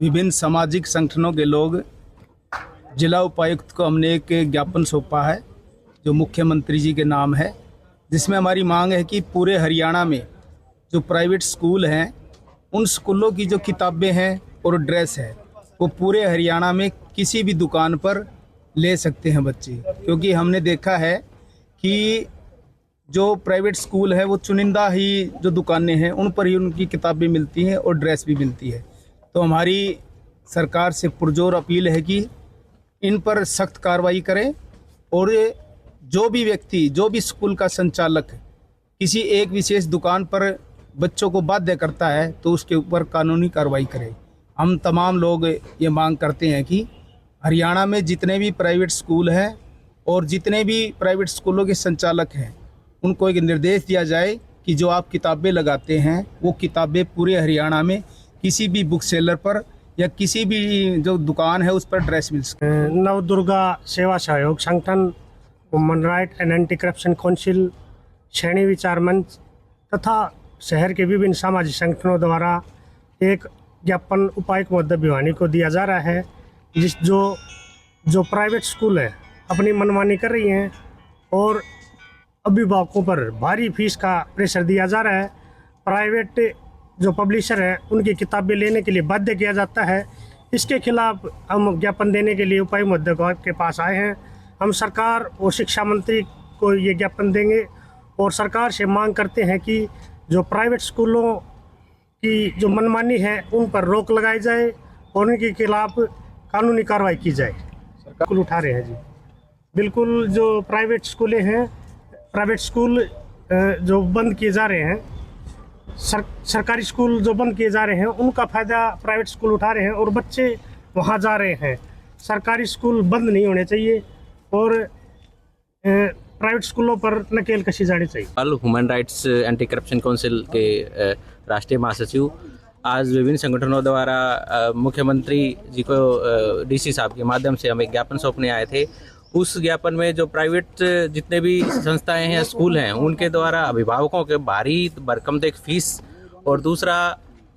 विभिन्न सामाजिक संगठनों के लोग जिला उपायुक्त को हमने एक ज्ञापन सौंपा है जो मुख्यमंत्री जी के नाम है, जिसमें हमारी मांग है कि पूरे हरियाणा में जो प्राइवेट स्कूल हैं उन स्कूलों की जो किताबें हैं और ड्रेस है वो पूरे हरियाणा में किसी भी दुकान पर ले सकते हैं बच्चे। क्योंकि हमने देखा है कि जो प्राइवेट स्कूल है वो चुनिंदा ही जो दुकानें हैं उन पर ही उनकी किताबें मिलती हैं और ड्रेस भी मिलती है। तो हमारी सरकार से पुरजोर अपील है कि इन पर सख्त कार्रवाई करें और जो भी व्यक्ति, जो भी स्कूल का संचालक किसी एक विशेष दुकान पर बच्चों को बाध्य करता है तो उसके ऊपर कानूनी कार्रवाई करे। हम तमाम लोग ये मांग करते हैं कि हरियाणा में जितने भी प्राइवेट स्कूल हैं और जितने भी प्राइवेट स्कूलों के संचालक हैं उनको एक निर्देश दिया जाए कि जो आप किताबें लगाते हैं वो किताबें पूरे हरियाणा में किसी भी बुक सेलर पर या किसी भी जो दुकान है उस पर ड्रेस मिल सके। नवदुर्गा सेवा सहयोग संगठन, woman right and anti corruption council, श्रेणी विचार मंच तथा शहर के विभिन्न सामाजिक संगठनों द्वारा एक ज्ञापन उपायुक्त महोदय भिवानी को दिया जा रहा है। जो प्राइवेट स्कूल है अपनी मनमानी कर रही हैं और अभिभावकों पर भारी फीस का प्रेशर दिया जा रहा है। प्राइवेट जो पब्लिशर है उनकी किताबें लेने के लिए बाध्य किया जाता है। इसके खिलाफ हम ज्ञापन देने के लिए उपायुक्त महोदय के पास आए हैं। हम सरकार और शिक्षा मंत्री को ये ज्ञापन देंगे और सरकार से मांग करते हैं कि जो प्राइवेट स्कूलों की जो मनमानी है उन पर रोक लगाई जाए और उनके खिलाफ कानूनी कार्रवाई की जाए। सरकार उठा रहे हैं जी, बिल्कुल जो प्राइवेट स्कूलें हैं, प्राइवेट स्कूल जो बंद किए जा रहे हैं, सरकारी स्कूल जो बंद किए जा रहे हैं उनका फ़ायदा प्राइवेट स्कूल उठा रहे हैं और बच्चे वहाँ जा रहे हैं। सरकारी स्कूल बंद नहीं होने चाहिए और प्राइवेट स्कूलों पर नकेल कसी जानी चाहिए। कल human rights anti corruption council के राष्ट्रीय महासचिव आज विभिन्न संगठनों द्वारा मुख्यमंत्री जी को डीसी साहब के माध्यम से हम एक ज्ञापन सौंपने आए थे। उस ज्ञापन में जो प्राइवेट जितने भी संस्थाएं हैं, स्कूल हैं, उनके द्वारा अभिभावकों के भारी भरकम फीस और दूसरा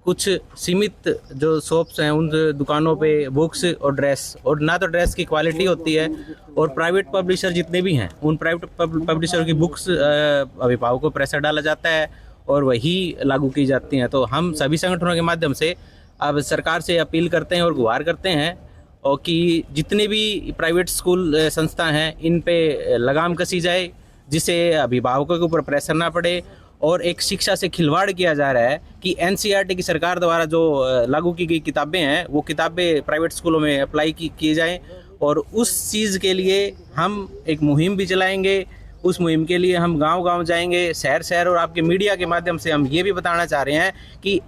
कुछ सीमित जो शॉप्स हैं उन दुकानों पे बुक्स और ड्रेस, और ना तो ड्रेस की क्वालिटी होती है और प्राइवेट पब्लिशर जितने भी हैं उन प्राइवेट पब्लिशर की बुक्स अभिभावकों को प्रेशर डाला जाता है और वही लागू की जाती हैं। तो हम सभी संगठनों के माध्यम से अब सरकार से अपील करते हैं और गुहार करते हैं और कि जितने भी प्राइवेट स्कूल संस्था हैं इन पे लगाम कसी जाए, जिससे अभिभावकों के ऊपर प्रेशर ना पड़े। और एक शिक्षा से खिलवाड़ किया जा रहा है कि एनसीईआरटी की सरकार द्वारा जो लागू की गई किताबें हैं वो किताबें प्राइवेट स्कूलों में अप्लाई किए जाएं और उस चीज़ के लिए हम एक मुहिम भी चलाएंगे। उस मुहिम के लिए हम गांव-गांव जाएंगे, शहर और आपके मीडिया के माध्यम से हम ये भी बताना चाह रहे हैं कि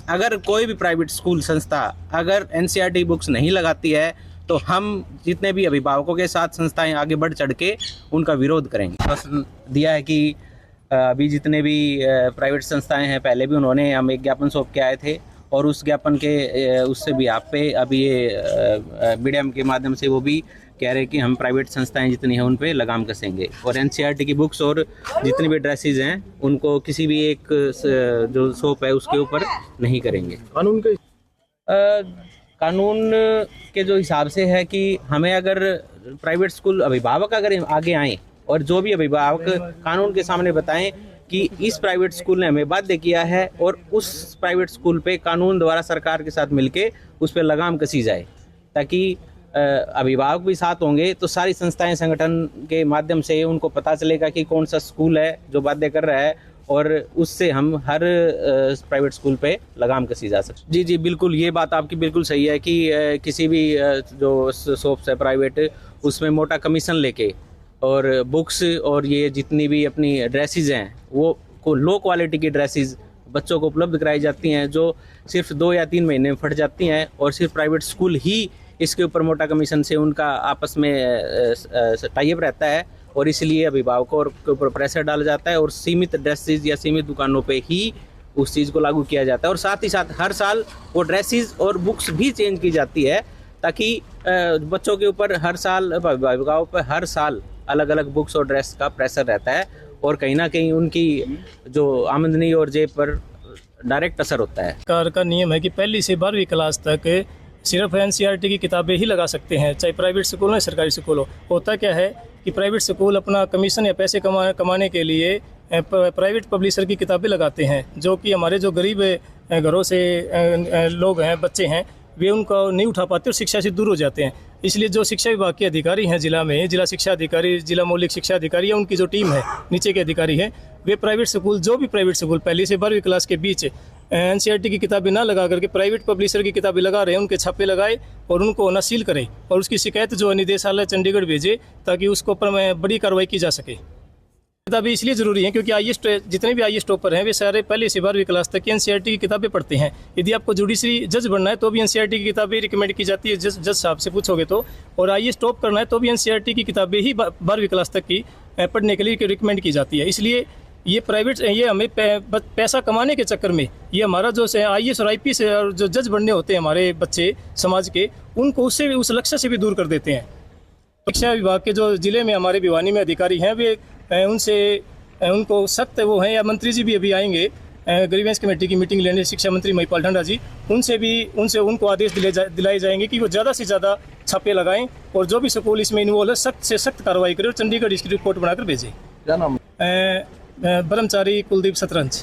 अगर कोई भी प्राइवेट स्कूल संस्था अगर एनसीईआरटी बुक्स नहीं लगाती है तो हम जितने भी अभिभावकों के साथ संस्थाएं आगे बढ़ चढ़ के उनका विरोध करेंगे। बस दिया है कि अभी जितने भी प्राइवेट संस्थाएं हैं पहले भी उन्होंने हम एक ज्ञापन सौंप के आए थे और उस ज्ञापन के उससे भी आप पे अभी ये मीडिया के माध्यम से वो भी कह रहे हैं कि हम प्राइवेट संस्थाएं जितनी हैं उन पे लगाम कसेंगे और एनसीईआरटी की बुक्स और जितनी भी ड्रेसेस हैं उनको किसी भी एक जो शॉप है उसके ऊपर नहीं करेंगे। कानून के जो हिसाब से है कि हमें अगर प्राइवेट स्कूल अभिभावक अगर आगे आएँ और जो भी अभिभावक कानून के सामने बताएं कि इस प्राइवेट स्कूल ने हमें बाध्य किया है और उस प्राइवेट स्कूल पे कानून द्वारा सरकार के साथ मिलके उस पर लगाम कसी जाए, ताकि अभिभावक भी साथ होंगे तो सारी संस्थाएं संगठन के माध्यम से उनको पता चलेगा कि कौन सा स्कूल है जो बाध्य कर रहा है और उससे हम हर प्राइवेट स्कूल पे लगाम कसी जा सकते। जी बिल्कुल, ये बात आपकी बिल्कुल सही है कि किसी भी जो शॉप्स है प्राइवेट उसमें मोटा कमीशन लेके और बुक्स और ये जितनी भी अपनी ड्रेसेस हैं वो लो क्वालिटी की ड्रेसेस बच्चों को उपलब्ध कराई जाती हैं जो सिर्फ 2 या 3 महीने में फट जाती हैं और सिर्फ प्राइवेट स्कूल ही इसके ऊपर मोटा कमीशन से उनका आपस में टाई अप रहता है और इसलिए अभिभावकों के ऊपर प्रेशर डाला जाता है और सीमित ड्रेसेस या सीमित दुकानों पे ही उस चीज़ को लागू किया जाता है और साथ ही साथ हर साल वो ड्रेसेस और बुक्स भी चेंज की जाती है ताकि बच्चों के ऊपर हर साल अभिभावकों पर हर साल अलग अलग बुक्स और ड्रेस का प्रेशर रहता है और कहीं ना कहीं उनकी जो आमदनी और जेब पर डायरेक्ट असर होता है। सरकार का नियम है कि पहली से 12वीं क्लास तक सिर्फ एनसीईआरटी की किताबें ही लगा सकते हैं, चाहे प्राइवेट स्कूल हो या सरकारी स्कूल हो। होता क्या है कि प्राइवेट स्कूल अपना कमीशन या पैसे कमाने के लिए प्राइवेट पब्लिशर की किताबें लगाते हैं, जो कि हमारे जो गरीब घरों से लोग हैं, बच्चे हैं, वे उनको नहीं उठा पाते और शिक्षा से दूर हो जाते हैं। इसलिए जो शिक्षा विभाग के अधिकारी हैं जिला में, जिला शिक्षा अधिकारी, जिला मौलिक शिक्षा अधिकारी या उनकी जो टीम है, नीचे के अधिकारी हैं, वे प्राइवेट स्कूल, जो भी प्राइवेट स्कूल पहली से 12वीं क्लास के बीच एनसीईआरटी की किताबें ना लगा करके प्राइवेट पब्लिशर की किताबें लगा रहे हैं, उनके छापे लगाए और उनको ना सील करें और उसकी शिकायत जो है निदेशालय चंडीगढ़ भेजे, ताकि उसके ऊपर बड़ी कार्रवाई की जा सके। किताबें इसलिए ज़रूरी हैं क्योंकि आईएएस जितने भी आईएएस टॉपर हैं वे सारे पहले से 12वीं क्लास तक की एनसीईआरटी की किताबें पढ़ते हैं। यदि आपको जुडिशरी जज बनना है तो भी एनसीईआरटी की किताबें रिकमेंड की जाती है, जज साहब से पूछोगे तो। और आईएएस टॉप करना है तो भी एनसीईआरटी की किताबें ही 12वीं क्लास तक की पढ़ने के लिए रिकमेंड की जाती है। इसलिए ये प्राइवेट, ये हमें पैसा कमाने के चक्कर में ये हमारा जो आईएएस और आईपीएस और जो जज बनने होते हैं हमारे बच्चे समाज के, उनको उससे उस लक्ष्य से भी दूर कर देते हैं। शिक्षा विभाग के जो जिले में हमारे भिवानी में अधिकारी हैं, वे उनको सख्त वो हैं, या मंत्री जी भी अभी आएंगे ग्रीवेंस कमेटी की मीटिंग लेने, शिक्षा मंत्री महिपाल ढंडा जी, उनसे उनको आदेश दिलाए जाएंगे कि वो ज़्यादा से ज़्यादा छापे लगाएं और जो भी स्कूल इसमें इन्वॉल्व है सख्त से सख्त कार्रवाई करें और चंडीगढ़ इसकी रिपोर्ट बनाकर भेजें। क्या नाम? ब्रह्मचारी कुलदीप शतरंज।